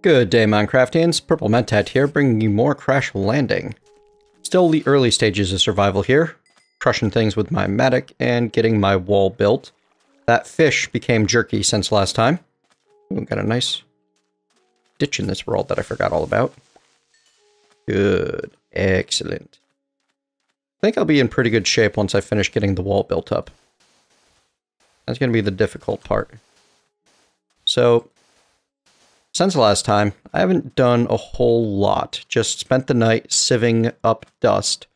Good day, Minecraftians. Purple Mentat here, bringing you more Crash Landing. Still the early stages of survival here. Crushing things with my Matic and getting my wall built. That fish became jerky since last time. Ooh, got a nice ditch in this world that I forgot all about. Good. Excellent. I think I'll be in pretty good shape once I finish getting the wall built up. That's going to be the difficult part. So, since last time, I haven't done a whole lot. Just spent the night sieving up dust.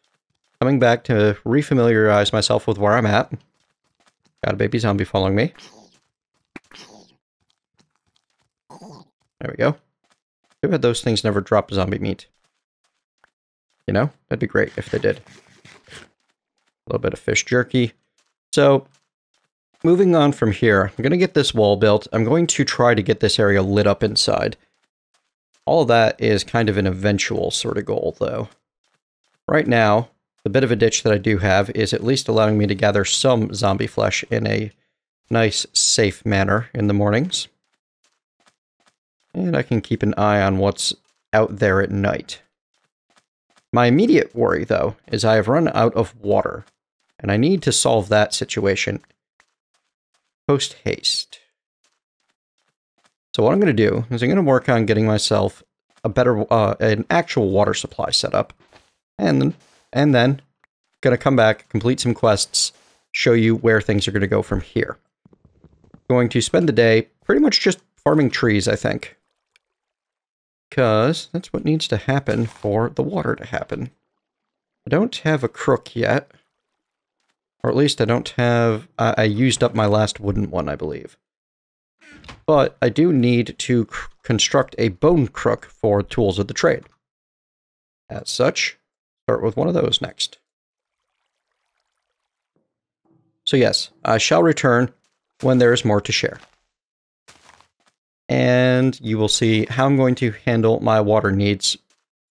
Coming back to refamiliarize myself with where I'm at. Got a baby zombie following me. There we go. Too bad those things never drop zombie meat. You know, that'd be great if they did. A little bit of fish jerky. So, moving on from here, I'm going to get this wall built. I'm going to try to get this area lit up inside. All of that is kind of an eventual sort of goal, though. Right now, the bit of a ditch that I do have is at least allowing me to gather some zombie flesh in a nice, safe manner in the mornings. And I can keep an eye on what's out there at night. My immediate worry, though, is I have run out of water, and I need to solve that situation post haste. So what I'm going to do is I'm going to work on getting myself a better, an actual water supply set up, and then going to come back, complete some quests, show you where things are going to go from here. Going to spend the day pretty much just farming trees, I think. Because that's what needs to happen for the water to happen. I don't have a crook yet. Or at least I don't have... I used up my last wooden one, I believe. But I do need to construct a bone crook for tools of the trade. As such, start with one of those next. So yes, I shall return when there is more to share. And you will see how I'm going to handle my water needs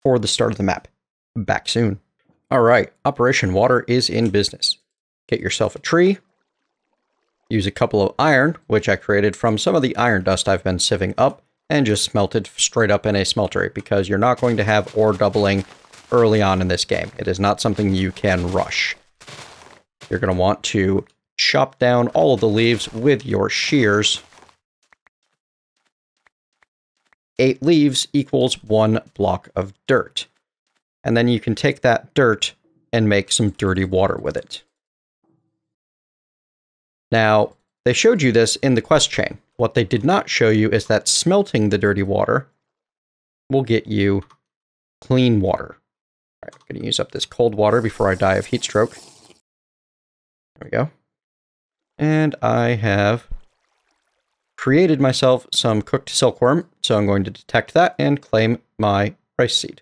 for the start of the map. Back soon. Alright, Operation Water is in business. Get yourself a tree. Use a couple of iron, which I created from some of the iron dust I've been sieving up, and just smelted straight up in a smeltery, because you're not going to have ore doubling early on in this game. It is not something you can rush. You're going to want to chop down all of the leaves with your shears. 8 leaves equals 1 block of dirt. And then you can take that dirt and make some dirty water with it. Now, they showed you this in the quest chain. What they did not show you is that smelting the dirty water will get you clean water. All right, I'm going to use up this cold water before I die of heat stroke. There we go. And I have created myself some cooked silkworm, so I'm going to detect that and claim my rice seed.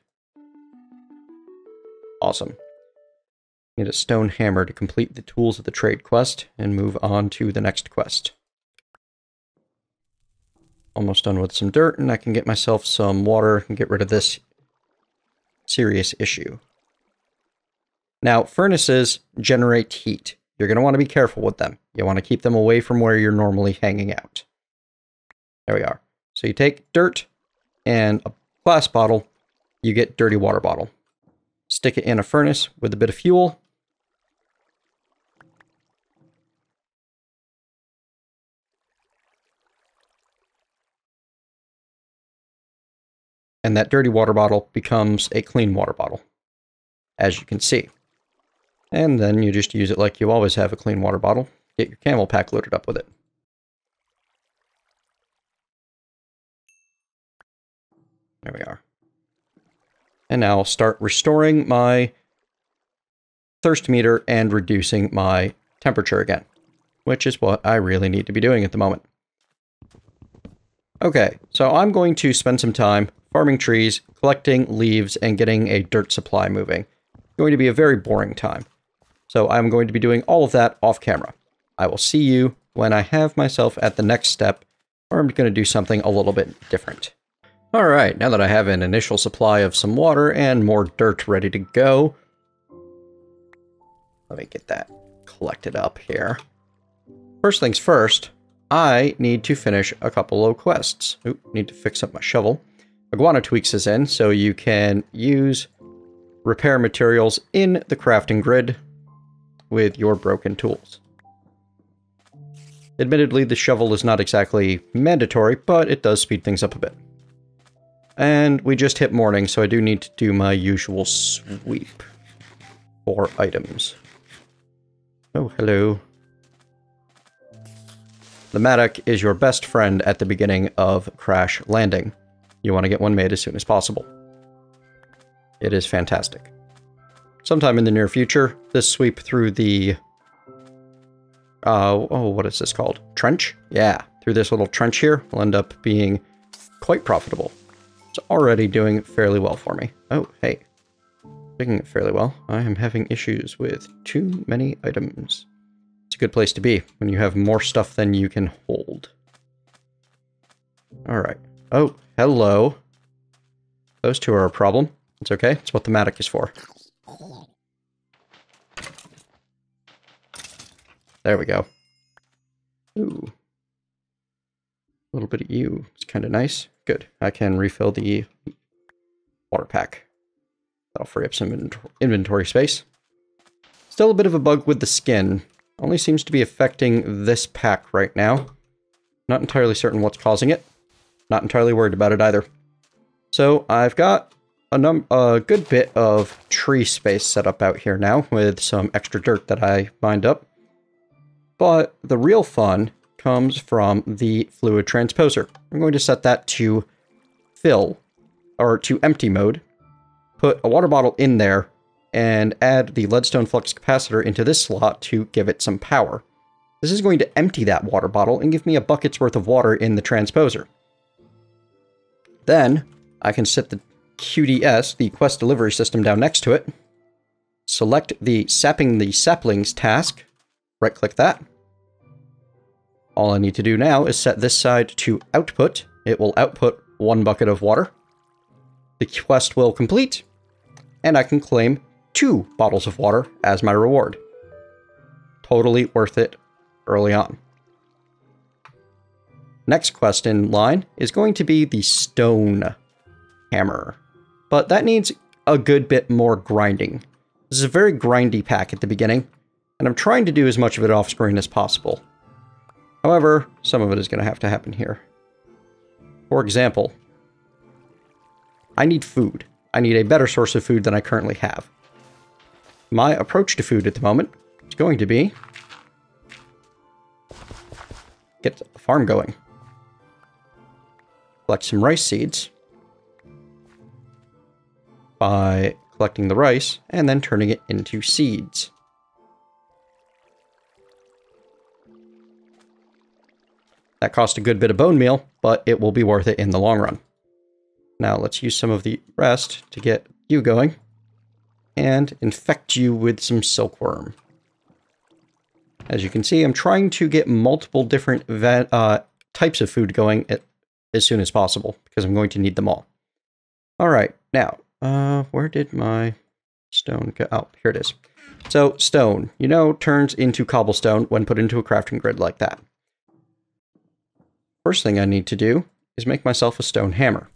Awesome. Need a stone hammer to complete the tools of the trade quest and move on to the next quest. Almost done with some dirt, and I can get myself some water and get rid of this serious issue. Now, furnaces generate heat. You're going to want to be careful with them. You want to keep them away from where you're normally hanging out. There we are. So you take dirt and a glass bottle, you get dirty water bottle. Stick it in a furnace with a bit of fuel. And that dirty water bottle becomes a clean water bottle, as you can see. And then you just use it like you always have a clean water bottle. Get your camel pack loaded up with it. There we are. And now I'll start restoring my thirst meter and reducing my temperature again, which is what I really need to be doing at the moment. Okay, so I'm going to spend some time farming trees, collecting leaves, and getting a dirt supply moving. It's going to be a very boring time. So I'm going to be doing all of that off camera. I will see you when I have myself at the next step, or I'm going to do something a little bit different. Alright, now that I have an initial supply of some water and more dirt ready to go, let me get that collected up here. First things first, I need to finish a couple of quests. Oop, need to fix up my shovel. Iguana Tweaks is in, so you can use repair materials in the crafting grid with your broken tools. Admittedly, the shovel is not exactly mandatory, but it does speed things up a bit. And we just hit morning, so I do need to do my usual sweep for items. Oh, hello. The Mattock is your best friend at the beginning of crash landing. You want to get one made as soon as possible. It is fantastic. Sometime in the near future, this sweep through the... oh, what is this called? Trench? Yeah, through this little trench here will end up being quite profitable. It's already doing fairly well for me. Oh, hey. Doing it fairly well. I am having issues with too many items. It's a good place to be when you have more stuff than you can hold. Alright. Oh, hello. Those two are a problem. It's okay. It's what the Mattock is for. There we go. Ooh. A little bit of you. It's kind of nice. Good. I can refill the water pack. That'll free up some inventory space. Still a bit of a bug with the skin. Only seems to be affecting this pack right now. Not entirely certain what's causing it. Not entirely worried about it either. So I've got a good bit of tree space set up out here now with some extra dirt that I mined up. But the real fun comes from the fluid transposer. I'm going to set that to fill, or to empty mode. Put a water bottle in there and add the leadstone flux capacitor into this slot to give it some power. This is going to empty that water bottle and give me a bucket's worth of water in the transposer. Then I can set the QDS, the quest delivery system, down next to it. Select the sapping the saplings task. Right click that. All I need to do now is set this side to output. It will output 1 bucket of water. The quest will complete, and I can claim 2 bottles of water as my reward. Totally worth it early on. Next quest in line is going to be the stone hammer, but that needs a good bit more grinding. This is a very grindy pack at the beginning, and I'm trying to do as much of it off screen as possible. However, some of it is going to have to happen here. For example, I need food. I need a better source of food than I currently have. My approach to food at the moment is going to be get a farm going. Collect some rice seeds by collecting the rice and then turning it into seeds. That cost a good bit of bone meal, but it will be worth it in the long run. Now let's use some of the rest to get you going and infect you with some silkworm. As you can see, I'm trying to get multiple different types of food going as soon as possible because I'm going to need them all. All right, now, where did my stone go? Oh, here it is. So stone, you know, turns into cobblestone when put into a crafting grid like that. First thing I need to do is make myself a stone hammer,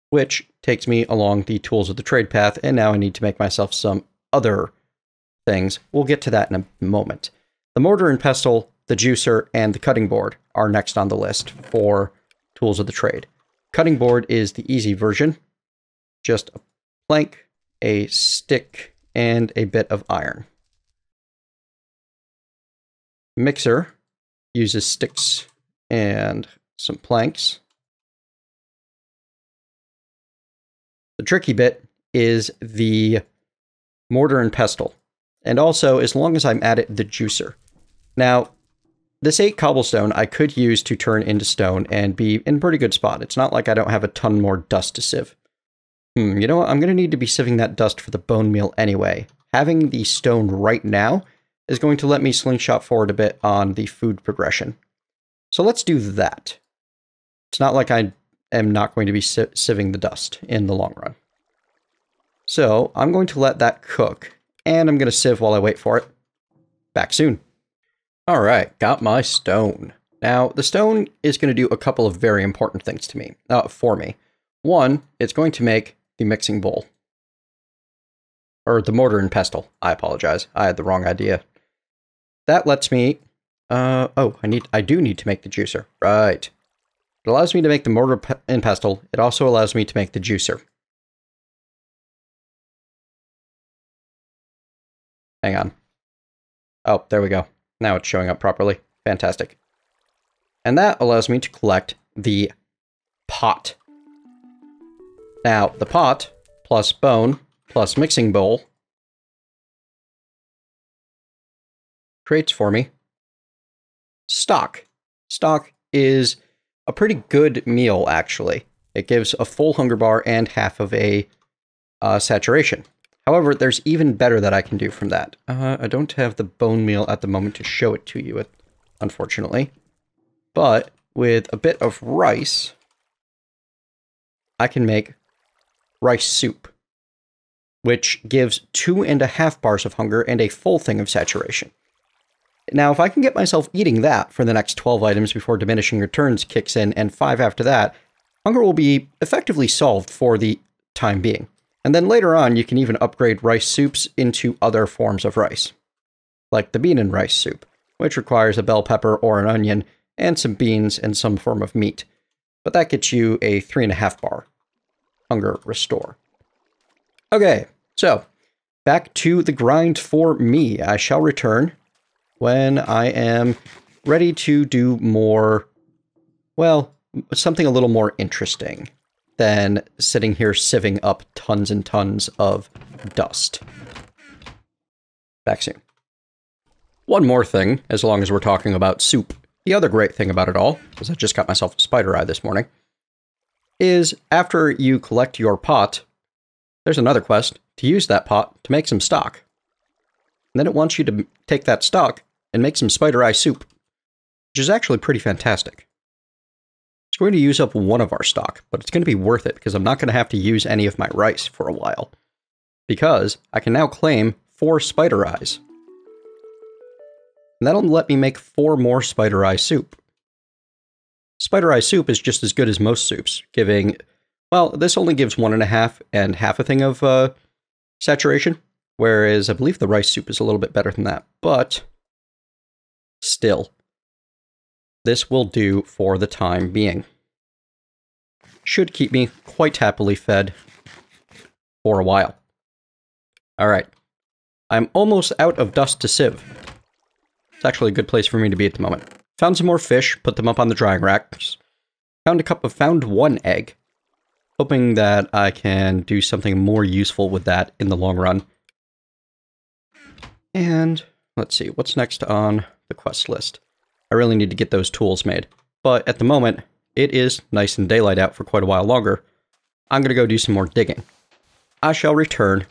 which takes me along the tools of the trade path, and now I need to make myself some other things. We'll get to that in a moment. The mortar and pestle, the juicer, and the cutting board are next on the list for tools of the trade. Cutting board is the easy version. Just a plank, a stick, and a bit of iron. Mixer uses sticks and some planks. The tricky bit is the mortar and pestle, and also, as long as I'm at it, the juicer. Now, this 8 cobblestone I could use to turn into stone and be in a pretty good spot. It's not like I don't have a ton more dust to sieve. You know what? I'm going to need to be sieving that dust for the bone meal anyway. Having the stone right now is going to let me slingshot forward a bit on the food progression. So let's do that. It's not like I am not going to be sieving the dust in the long run. So I'm going to let that cook, and I'm going to sieve while I wait for it. Back soon. All right, got my stone. Now, the stone is going to do a couple of very important things to me, for me. One, it's going to make the mixing bowl. Or the mortar and pestle. I apologize. I had the wrong idea. That lets me... I do need to make the juicer. Right. It allows me to make the mortar and pestle. It also allows me to make the juicer. Hang on. Oh, there we go. Now it's showing up properly. Fantastic. And that allows me to collect the pot. Now, the pot, plus bone, plus mixing bowl, creates for me stock. Stock is a pretty good meal, actually. It gives a full hunger bar and half of a saturation. However, there's even better that I can do from that. I don't have the bone meal at the moment to show it to you, unfortunately. But with a bit of rice, I can make rice soup, which gives 2.5 bars of hunger and a full thing of saturation. Now, if I can get myself eating that for the next 12 items before diminishing returns kicks in, and 5 after that, hunger will be effectively solved for the time being. And then later on, you can even upgrade rice soups into other forms of rice, like the bean and rice soup, which requires a bell pepper or an onion, and some beans and some form of meat. But that gets you a 3.5 bar hunger restore. Okay, so back to the grind for me. I shall return when I am ready to do more, well, something a little more interesting than sitting here sieving up tons and tons of dust. Back soon. One more thing, as long as we're talking about soup. The other great thing about it all, because I just got myself a spider eye this morning, is after you collect your pot, there's another quest to use that pot to make some stock. And then it wants you to take that stock and make some spider eye soup, which is actually pretty fantastic. It's going to use up one of our stock, but it's going to be worth it because I'm not going to have to use any of my rice for a while. Because I can now claim 4 spider eyes. And that'll let me make 4 more spider eye soup. Spider eye soup is just as good as most soups, giving... Well, this only gives 1.5 and half a thing of saturation, whereas I believe the rice soup is a little bit better than that, but still, this will do for the time being. Should keep me quite happily fed for a while. Alright, I'm almost out of dust to sieve. It's actually a good place for me to be at the moment. Found some more fish, put them up on the drying racks. Found 1 egg. Hoping that I can do something more useful with that in the long run. And let's see, what's next on the quest list? I really need to get those tools made. But at the moment, it is nice and daylight out for quite a while longer. I'm going to go do some more digging. I shall return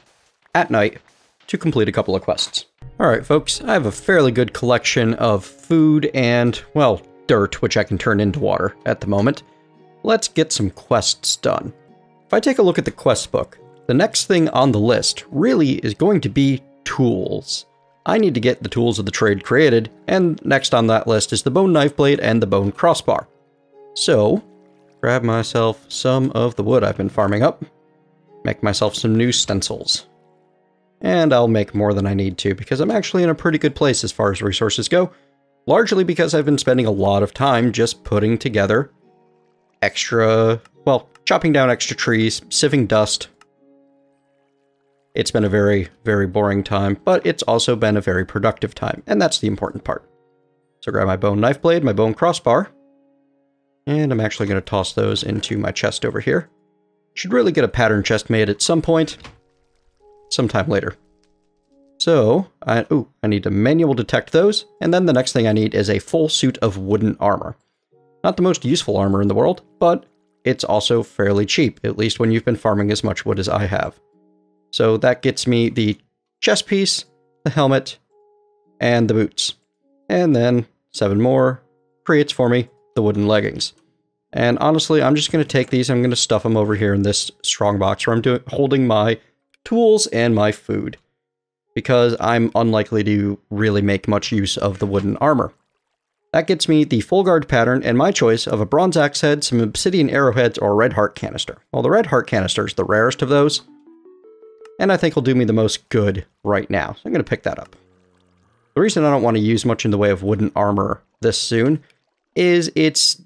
at night to complete a couple of quests. Alright folks, I have a fairly good collection of food and, well, dirt, which I can turn into water at the moment. Let's get some quests done. If I take a look at the quest book, the next thing on the list really is going to be tools. I need to get the tools of the trade created, and next on that list is the bone knife blade and the bone crossbar. So, grab myself some of the wood I've been farming up, make myself some new stencils. And I'll make more than I need to, because I'm actually in a pretty good place as far as resources go, largely because I've been spending a lot of time just putting together extra, well, chopping down extra trees, sieving dust. It's been a very, very boring time, but it's also been a very productive time, and that's the important part. So grab my bone knife blade, my bone crossbar, and I'm actually going to toss those into my chest over here. Should really get a pattern chest made at some point, sometime later. So, I need to manual detect those, and then the next thing I need is a full suit of wooden armor. Not the most useful armor in the world, but it's also fairly cheap, at least when you've been farming as much wood as I have. So that gets me the chest piece, the helmet, and the boots. And then 7 more creates for me the wooden leggings. And honestly, I'm just going to take these, I'm going to stuff them over here in this strong box where I'm holding my tools and my food, because I'm unlikely to really make much use of the wooden armor. That gets me the full guard pattern and my choice of a bronze axe head, some obsidian arrowheads, or a red heart canister. Well, the red heart canister is the rarest of those, and I think will do me the most good right now. So I'm going to pick that up. The reason I don't want to use much in the way of wooden armor this soon is it's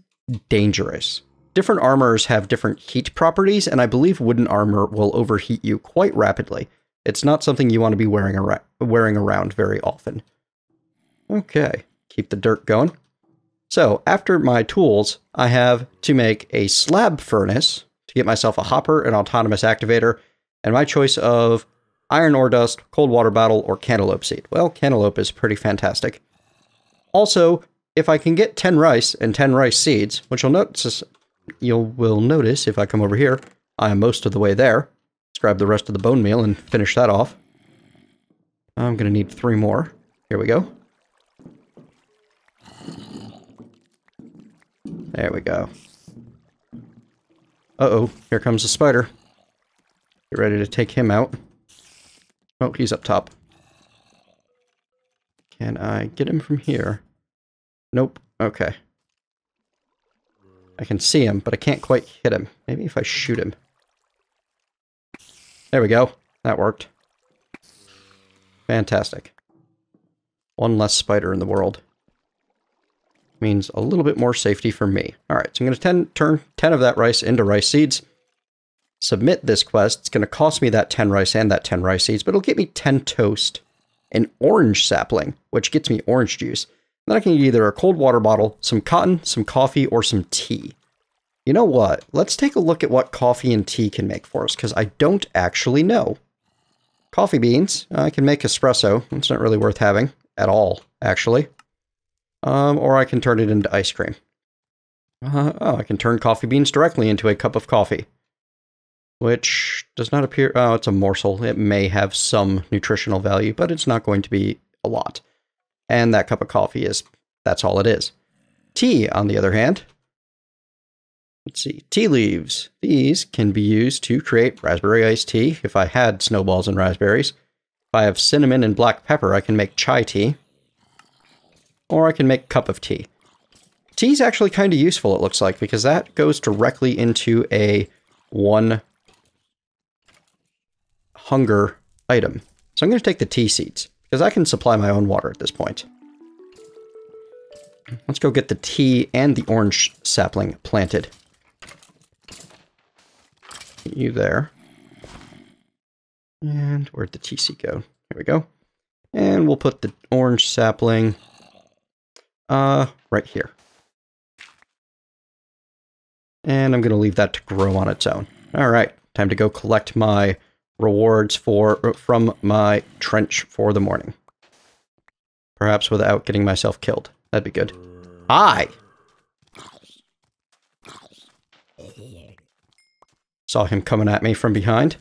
dangerous. Different armors have different heat properties, and I believe wooden armor will overheat you quite rapidly. It's not something you want to be wearing around very often. Okay, keep the dirt going. So, after my tools, I have to make a slab furnace to get myself a hopper, an autonomous activator, and my choice of iron ore dust, cold water bottle, or cantaloupe seed. Well, cantaloupe is pretty fantastic. Also, if I can get 10 rice and 10 rice seeds, which you will notice if I come over here, I am most of the way there. Let's grab the rest of the bone meal and finish that off. I'm going to need 3 more. Here we go. There we go. Uh-oh, here comes the spider. Get ready to take him out. Oh, he's up top. Can I get him from here? Nope. Okay. I can see him, but I can't quite hit him. Maybe if I shoot him. There we go. That worked. Fantastic. One less spider in the world. Means a little bit more safety for me. Alright, so I'm going to turn 10 of that rice into rice seeds. Submit this quest. It's going to cost me that 10 rice and that 10 rice seeds, but it'll get me 10 toast. An orange sapling, which gets me orange juice. Then I can get either a cold water bottle, some cotton, some coffee, or some tea. You know what? Let's take a look at what coffee and tea can make for us, because I don't actually know. Coffee beans. I can make espresso. It's not really worth having at all, actually. Or I can turn it into ice cream. Oh, I can turn coffee beans directly into a cup of coffee. Which does not appear... Oh, it's a morsel. It may have some nutritional value, but it's not going to be a lot. And that cup of coffee is... That's all it is. Tea, on the other hand... Let's see. Tea leaves. These can be used to create raspberry iced tea, if I had snowballs and raspberries. If I have cinnamon and black pepper, I can make chai tea. Or I can make cup of tea. Tea's actually kind of useful, it looks like, because that goes directly into a 1 hunger item. So I'm going to take the tea seeds, because I can supply my own water at this point. Let's go get the tea and the orange sapling planted. Get you there. And where'd the tea seed go? Here we go. And we'll put the orange sapling... right here. And I'm going to leave that to grow on its own. Alright, time to go collect my rewards from my trench for the morning. Perhaps without getting myself killed. That'd be good. Hi! Saw him coming at me from behind.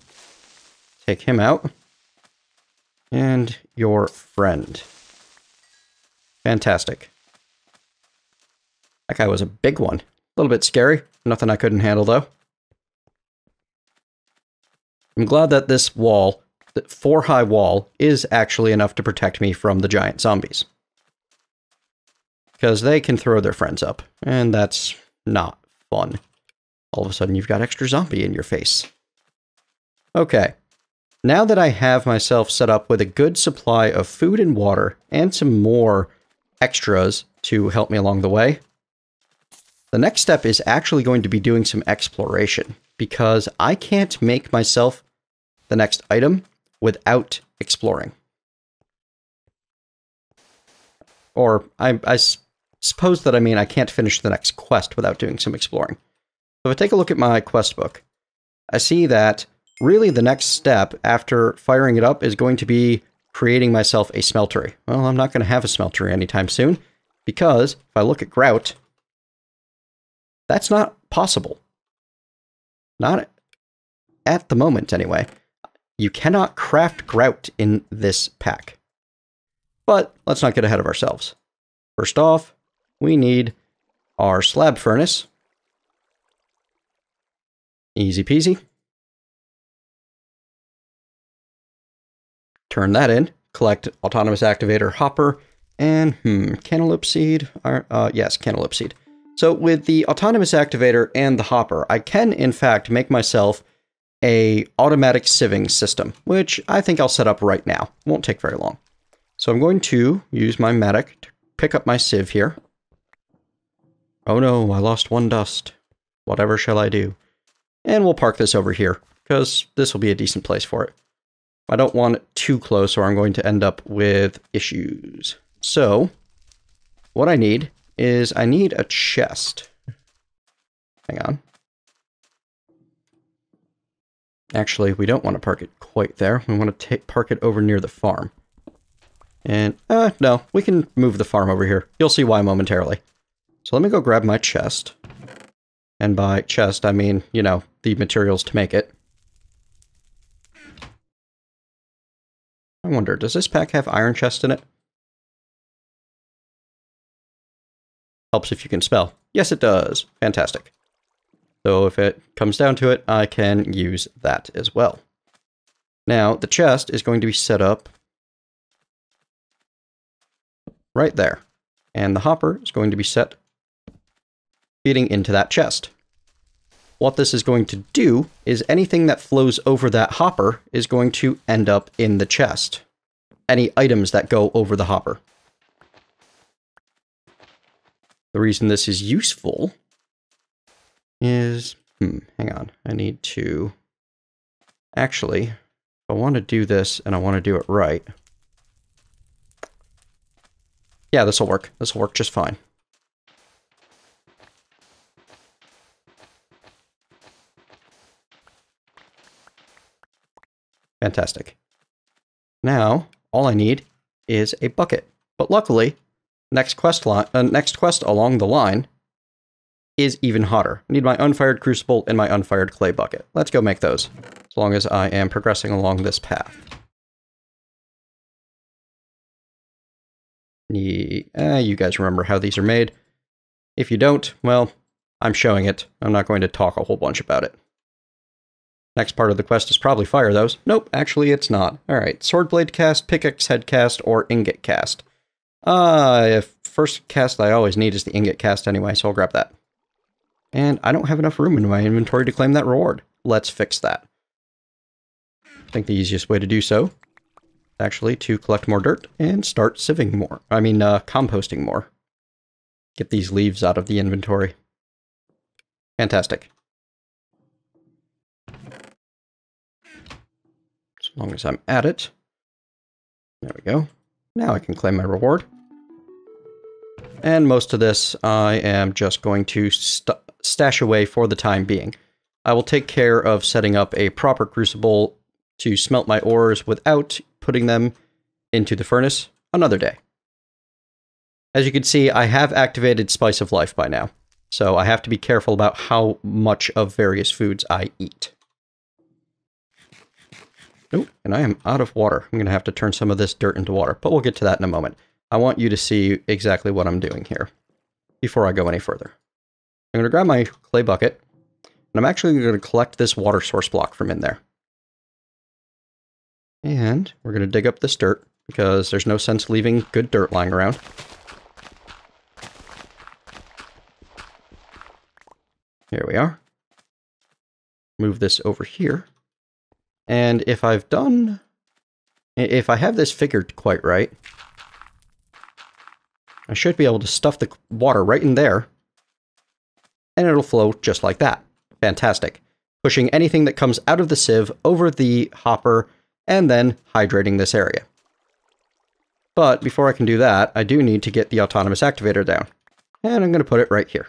Take him out. And your friend. Fantastic. That guy was a big one. A little bit scary. Nothing I couldn't handle, though. I'm glad that this wall, the 4-high wall, is actually enough to protect me from the giant zombies. Because they can throw their friends up, and that's not fun. All of a sudden, you've got extra zombie in your face. Okay. Now that I have myself set up with a good supply of food and water, and some more extras to help me along the way, the next step is actually going to be doing some exploration, because I can't make myself the next item without exploring. Or, I suppose that I mean I can't finish the next quest without doing some exploring. So if I take a look at my quest book, I see that really the next step after firing it up is going to be creating myself a smeltery. Well, I'm not going to have a smeltery anytime soon, because if I look at grout, that's not possible. Not at the moment, anyway. You cannot craft grout in this pack. But let's not get ahead of ourselves. First off, we need our slab furnace. Easy peasy. Turn that in. Collect autonomous activator hopper And, cantaloupe seed? Yes, cantaloupe seed. So with the autonomous activator and the hopper, I can, in fact, make myself a automatic sieving system, which I think I'll set up right now. Won't take very long. So I'm going to use my Matic to pick up my sieve here. Oh no, I lost one dust. Whatever shall I do? And we'll park this over here, because this will be a decent place for it. I don't want it too close or I'm going to end up with issues. So, what I need is I need a chest. Hang on. Actually, we don't want to park it quite there. We want to park it over near the farm. And, no, we can move the farm over here. You'll see why momentarily. So let me go grab my chest. And by chest, I mean, you know, the materials to make it. I wonder, does this pack have iron chest in it? Helps if you can spell. Yes, it does. Fantastic. So if it comes down to it, I can use that as well. Now, the chest is going to be set up right there. And the hopper is going to be set feeding into that chest. What this is going to do is anything that flows over that hopper is going to end up in the chest. Any items that go over the hopper. The reason this is useful is, hang on, I need to, actually, if I want to do this and I want to do it right, yeah, this will work. This will work just fine. Fantastic. Now, all I need is a bucket. But luckily, next quest along the line is even hotter. I need my unfired crucible and my unfired clay bucket. Let's go make those, as long as I am progressing along this path. You guys remember how these are made. If you don't, well, I'm showing it. I'm not going to talk a whole bunch about it. Next part of the quest is probably fire those. Nope, actually it's not. Alright, sword blade cast, pickaxe head cast, or ingot cast. First cast I always need is the ingot cast anyway, so I'll grab that. And I don't have enough room in my inventory to claim that reward. Let's fix that. I think the easiest way to do so, actually, to collect more dirt and start sieving more. Composting more. Get these leaves out of the inventory. Fantastic. As long as I'm at it. There we go. Now I can claim my reward. And most of this I am just going to stash away for the time being. I will take care of setting up a proper crucible to smelt my ores without putting them into the furnace another day. As you can see, I have activated Spice of Life by now, so I have to be careful about how much of various foods I eat. Oh, and I am out of water. I'm going to have to turn some of this dirt into water, but we'll get to that in a moment. I want you to see exactly what I'm doing here before I go any further. I'm going to grab my clay bucket, and I'm actually going to collect this water source block from in there. And we're going to dig up this dirt, because there's no sense leaving good dirt lying around. Here we are. Move this over here. And if I have this figured quite right, I should be able to stuff the water right in there, and it'll flow just like that. Fantastic. Pushing anything that comes out of the sieve over the hopper, and then hydrating this area. But before I can do that, I do need to get the autonomous activator down. And I'm going to put it right here.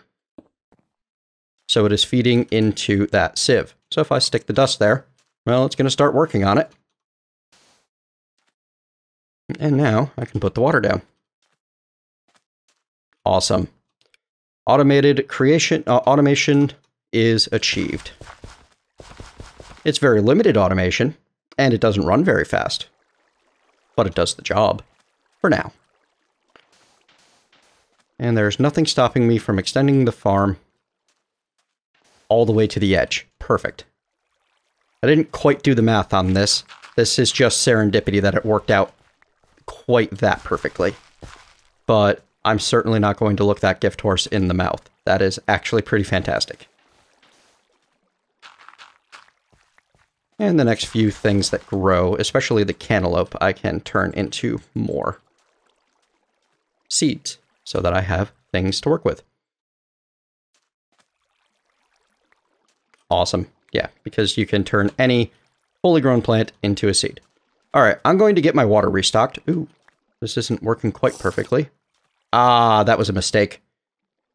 So it is feeding into that sieve. So if I stick the dust there, well, it's going to start working on it. And now I can put the water down. Awesome. Automation is achieved. It's very limited automation, and it doesn't run very fast. But it does the job. For now. And there's nothing stopping me from extending the farm all the way to the edge. Perfect. I didn't quite do the math on this. This is just serendipity that it worked out quite that perfectly. but I'm certainly not going to look that gift horse in the mouth. That is actually pretty fantastic. And the next few things that grow, especially the cantaloupe, I can turn into more seeds so that I have things to work with. Awesome. Yeah, because you can turn any fully grown plant into a seed. All right, I'm going to get my water restocked. Ooh, this isn't working quite perfectly. Ah, that was a mistake.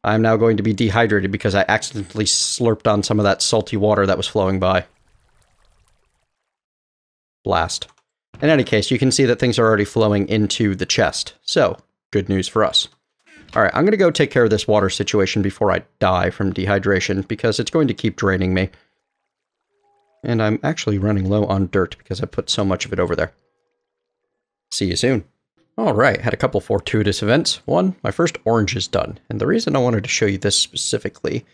I'm now going to be dehydrated because I accidentally slurped on some of that salty water that was flowing by. Blast. In any case, you can see that things are already flowing into the chest. So, good news for us. All right, I'm going to go take care of this water situation before I die from dehydration, because it's going to keep draining me. And I'm actually running low on dirt because I put so much of it over there. See you soon. All right, had a couple fortuitous events. One, my first orange is done. And the reason I wanted to show you this specifically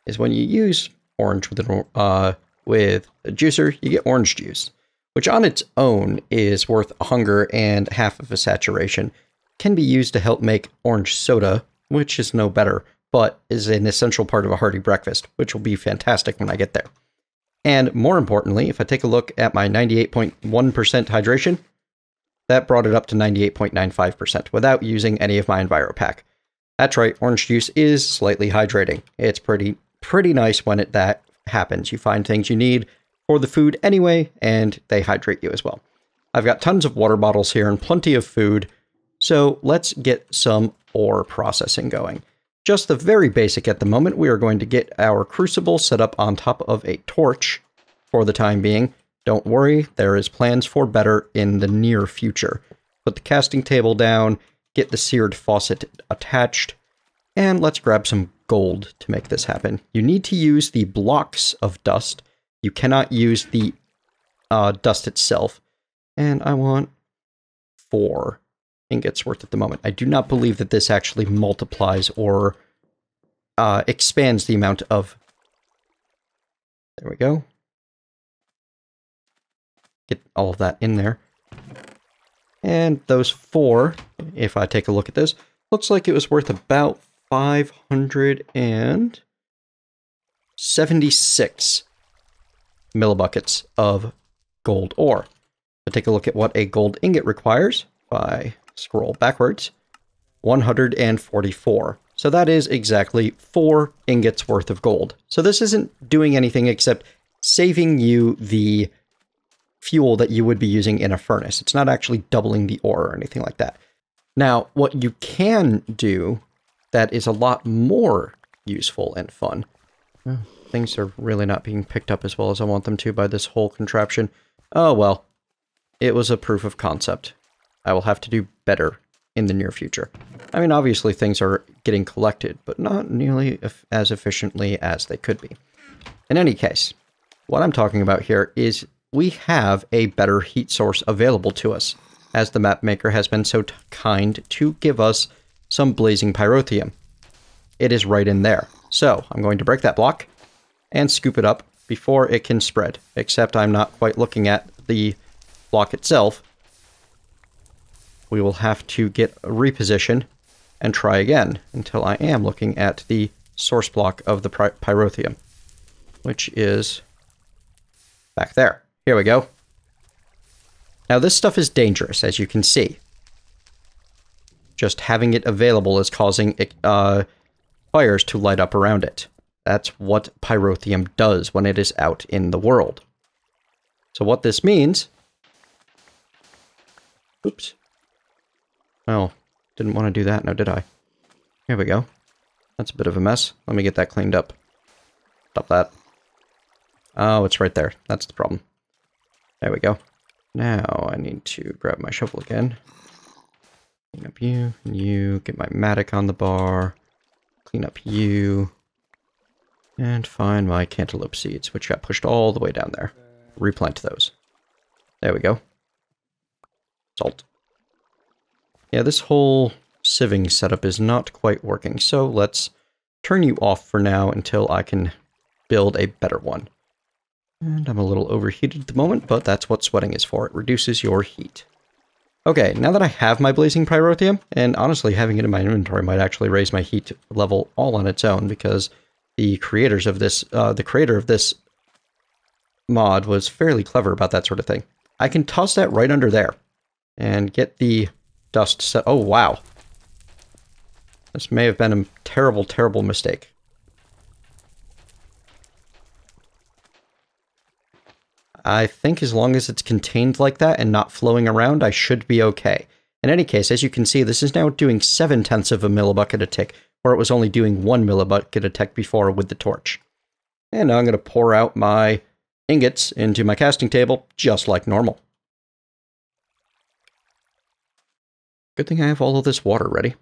is when you use orange with a juicer, you get orange juice, which on its own is worth a hunger and half of a saturation. Can be used to help make orange soda, which is no better, but is an essential part of a hearty breakfast, which will be fantastic when I get there. And more importantly, if I take a look at my 98.1% hydration, that brought it up to 98.95% without using any of my EnviroPack. That's right, orange juice is slightly hydrating. It's pretty nice when that happens. You find things you need for the food anyway, and they hydrate you as well. I've got tons of water bottles here and plenty of food, so let's get some ore processing going. Just the very basic at the moment. We are going to get our crucible set up on top of a torch for the time being. Don't worry, there is plans for better in the near future. Put the casting table down, get the seared faucet attached, and let's grab some gold to make this happen. You need to use the blocks of dust. You cannot use the dust itself. And I want 4 ingots worth at the moment. I do not believe that this actually multiplies or expands the amount of... There we go. Get all of that in there. And those 4, if I take a look at this, looks like it was worth about 576 millibuckets of gold ore. If I take a look at what a gold ingot requires, if I scroll backwards, 144. So that is exactly 4 ingots worth of gold. So this isn't doing anything except saving you the fuel that you would be using in a furnace. It's not actually doubling the ore or anything like that. Now, what you can do that is a lot more useful and fun. Oh, things are really not being picked up as well as I want them to by this whole contraption. Oh, well. It was a proof of concept. I will have to do better in the near future. I mean, obviously things are getting collected, but not nearly as efficiently as they could be. In any case, what I'm talking about here is we have a better heat source available to us, as the map maker has been so kind to give us some blazing pyrotheum. It is right in there. So I'm going to break that block and scoop it up before it can spread, except I'm not quite looking at the block itself. We will have to get a reposition and try again until I am looking at the source block of the pyrotheum, which is back there. Here we go. Now this stuff is dangerous, as you can see. Just having it available is causing fires to light up around it. That's what pyrotheum does when it is out in the world. So what this means... Oops. Oh, didn't want to do that now, did I? Here we go. That's a bit of a mess. Let me get that cleaned up. Stop that. Oh, it's right there. That's the problem. There we go. Now I need to grab my shovel again. Clean up you, and you. Get my matic on the bar. Clean up you. And find my cantaloupe seeds, which got pushed all the way down there. Replant those. There we go. Salt. Yeah, this whole sieving setup is not quite working, so let's turn you off for now until I can build a better one. And I'm a little overheated at the moment, but that's what sweating is for. It reduces your heat. Okay, now that I have my blazing pyrotheum, and honestly having it in my inventory might actually raise my heat level all on its own, because the creator of this mod was fairly clever about that sort of thing. I can toss that right under there and get the dust set. Oh, wow. This may have been a terrible, terrible mistake. I think as long as it's contained like that and not flowing around, I should be okay. In any case, as you can see, this is now doing 0.7 of a millibucket a tick, where it was only doing 1 millibucket a tick before with the torch. And now I'm going to pour out my ingots into my casting table, just like normal. Good thing I have all of this water ready.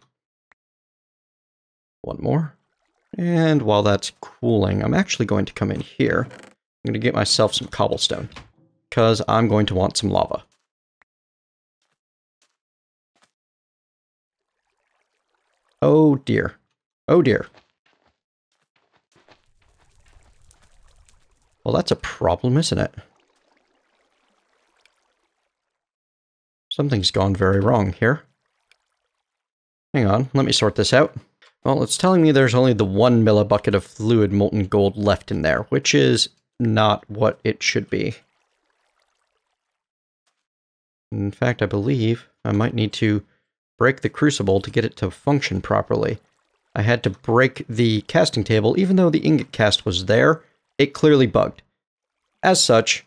One more. And while that's cooling, I'm actually going to come in here. I'm going to get myself some cobblestone, because I'm going to want some lava. Oh dear. Oh dear. Well, that's a problem, isn't it? Something's gone very wrong here. Hang on, let me sort this out. Well, it's telling me there's only the 1 millibucket of fluid molten gold left in there, which is not what it should be. In fact, I believe I might need to break the crucible to get it to function properly. I had to break the casting table, even though the ingot cast was there, it clearly bugged. As such,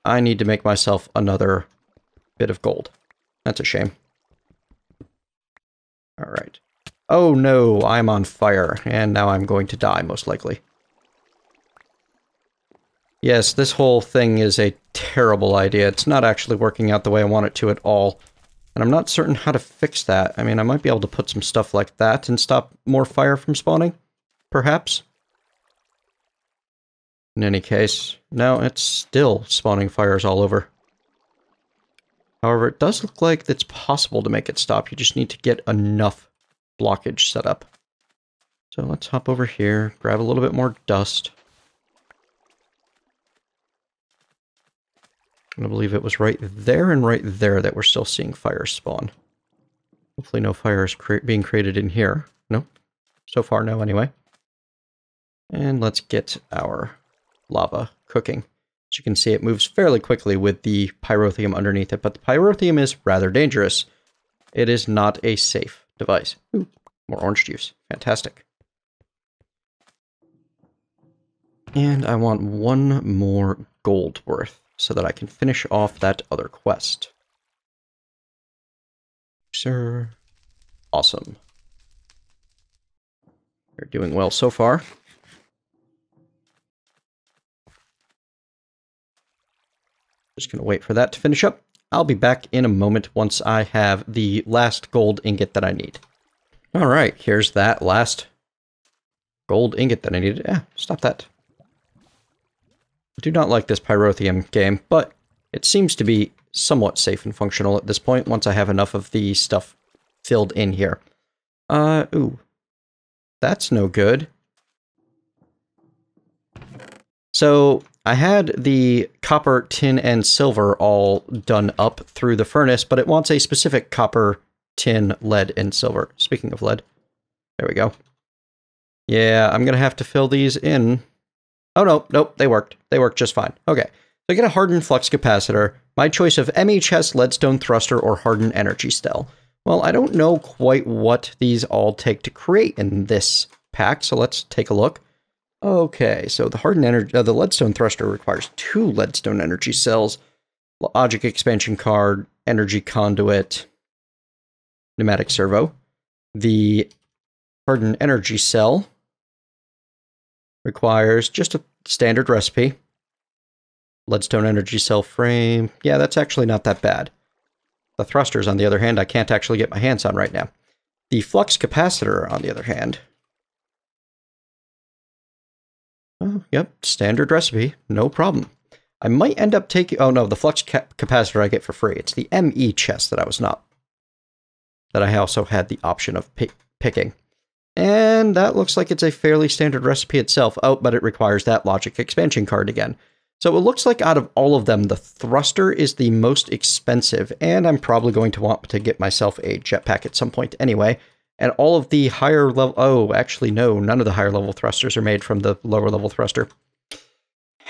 I need to make myself another bit of gold. That's a shame. Alright. Oh no, I'm on fire, and now I'm going to die, most likely. Yes, this whole thing is a terrible idea. It's not actually working out the way I want it to at all. And I'm not certain how to fix that. I mean, I might be able to put some stuff like that and stop more fire from spawning, perhaps. In any case, no, it's still spawning fires all over. However, it does look like it's possible to make it stop. You just need to get enough blockage set up. So let's hop over here, grab a little bit more dust. I believe it was right there and right there that we're still seeing fires spawn. Hopefully no fire is being created in here. Nope. So far, no, anyway. And let's get our lava cooking. As you can see, it moves fairly quickly with the pyrotheum underneath it, but the pyrotheum is rather dangerous. It is not a safe device. Ooh, more orange juice. Fantastic. And I want one more gold worth, so that I can finish off that other quest. Sir. Awesome. You're doing well so far. Just going to wait for that to finish up. I'll be back in a moment once I have the last gold ingot that I need. Alright, here's that last gold ingot that I needed. Stop that. I do not like this pyrotheum game, but it seems to be somewhat safe and functional at this point once I have enough of the stuff filled in here. Ooh. That's no good. So, I had the copper, tin, and silver all done up through the furnace, but it wants a specific copper, tin, lead, and silver. Speaking of lead, there we go. Yeah, I'm going to have to fill these in. Oh, no, nope, they worked. They worked just fine. Okay, so I get a hardened flux capacitor, my choice of MHS, leadstone thruster, or hardened energy cell. Well, I don't know quite what these all take to create in this pack, so let's take a look. Okay, so the hardened energy, the leadstone thruster requires 2 leadstone energy cells, logic expansion card, energy conduit, pneumatic servo. The hardened energy cell requires just a standard recipe. Leadstone energy cell frame. Yeah, that's actually not that bad. The thrusters, on the other hand, I can't actually get my hands on right now. The flux capacitor, on the other hand. Oh, yep, standard recipe, no problem. I might end up taking... Oh no, the flux capacitor I get for free. It's the ME chest that I was not... that I also had the option of picking. And that looks like it's a fairly standard recipe itself. Oh, but it requires that logic expansion card again. So it looks like out of all of them, the thruster is the most expensive, and I'm probably going to want to get myself a jetpack at some point anyway. And all of the higher level... Oh, actually, no. None of the higher level thrusters are made from the lower level thruster.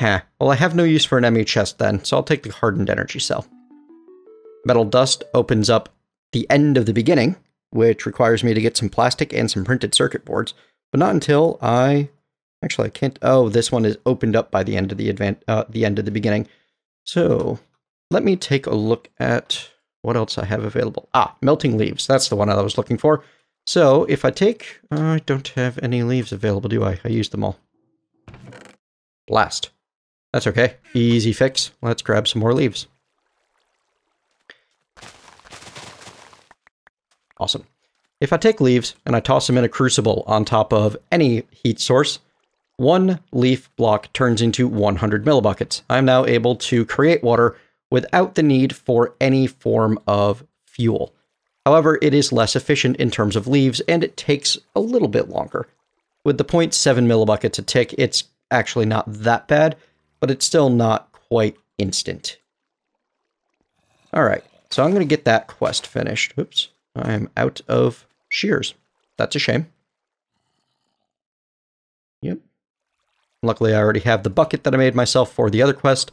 Well, I have no use for an ME chest then, so I'll take the hardened energy cell. Metal dust opens up the end of the beginning, which requires me to get some plastic and some printed circuit boards, but not until I... Actually, I can't... Oh, this one is opened up by the end of the end of the beginning. So, let me take a look at what else I have available. Melting leaves. That's the one I was looking for. So, if I take... I don't have any leaves available, do I? I used them all. Blast. That's okay. Easy fix. Let's grab some more leaves. Awesome. If I take leaves and I toss them in a crucible on top of any heat source, 1 leaf block turns into 100 millibuckets. I'm now able to create water without the need for any form of fuel. However, it is less efficient in terms of leaves, and it takes a little bit longer. With the 0.7 millibuckets a tick, it's actually not that bad, but it's still not quite instant. Alright, so I'm going to get that quest finished. Oops, I'm out of shears. That's a shame. Yep. Luckily, I already have the bucket that I made myself for the other quest.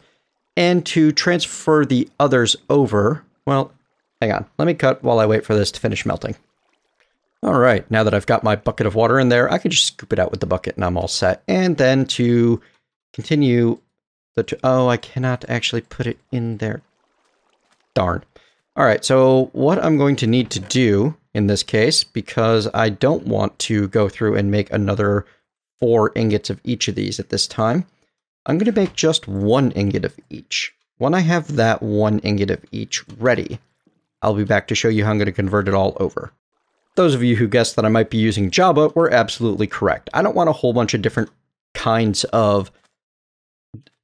And to transfer the others over, well, hang on. Let me cut while I wait for this to finish melting. All right, now that I've got my bucket of water in there, I can just scoop it out with the bucket and I'm all set. And then to continue the... Oh, I cannot actually put it in there. Darn. All right, so what I'm going to need to do in this case, because I don't want to go through and make another 4 ingots of each of these at this time, I'm going to make just 1 ingot of each. When I have that 1 ingot of each ready, I'll be back to show you how I'm going to convert it all over. Those of you who guessed that I might be using JABBA were absolutely correct. I don't want a whole bunch of different kinds of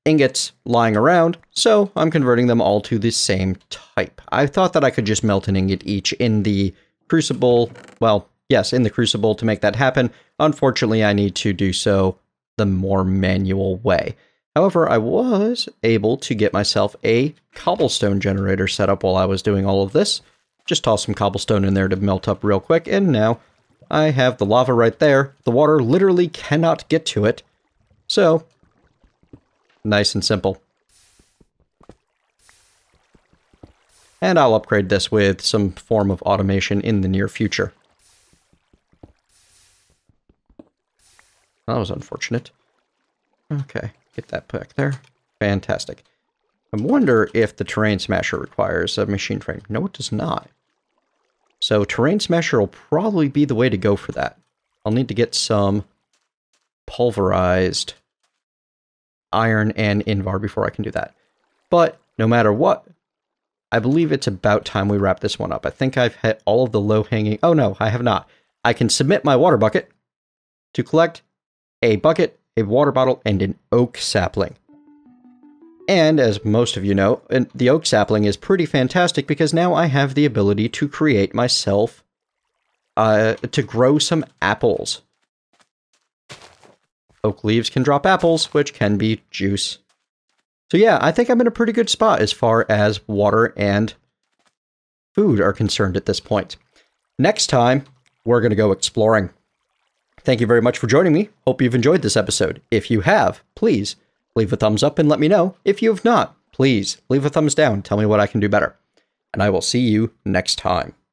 ingots lying around, so I'm converting them all to the same type. I thought that I could just melt an ingot each in the crucible. Well, yes, in the crucible to make that happen. Unfortunately, I need to do so the more manual way. However, I was able to get myself a cobblestone generator set up while I was doing all of this. Just toss some cobblestone in there to melt up real quick, and now I have the lava right there. The water literally cannot get to it. So, nice and simple. And I'll upgrade this with some form of automation in the near future. That was unfortunate. Okay, get that back there. Fantastic. I wonder if the Terrain Smasher requires a machine frame. No, it does not. So Terrain Smasher will probably be the way to go for that. I'll need to get some pulverized iron and Invar before I can do that. But no matter what, I believe it's about time we wrap this one up. I think I've hit all of the low-hanging... Oh no, I have not. I can submit my water bucket to collect a bucket, a water bottle, and an oak sapling. And as most of you know, the oak sapling is pretty fantastic because now I have the ability to create myself, to grow some apples. Oak leaves can drop apples, which can be juice. So yeah, I think I'm in a pretty good spot as far as water and food are concerned at this point. Next time, we're going to go exploring. Thank you very much for joining me. Hope you've enjoyed this episode. If you have, please leave a thumbs up and let me know. If you have not, please leave a thumbs down. Tell me what I can do better. And I will see you next time.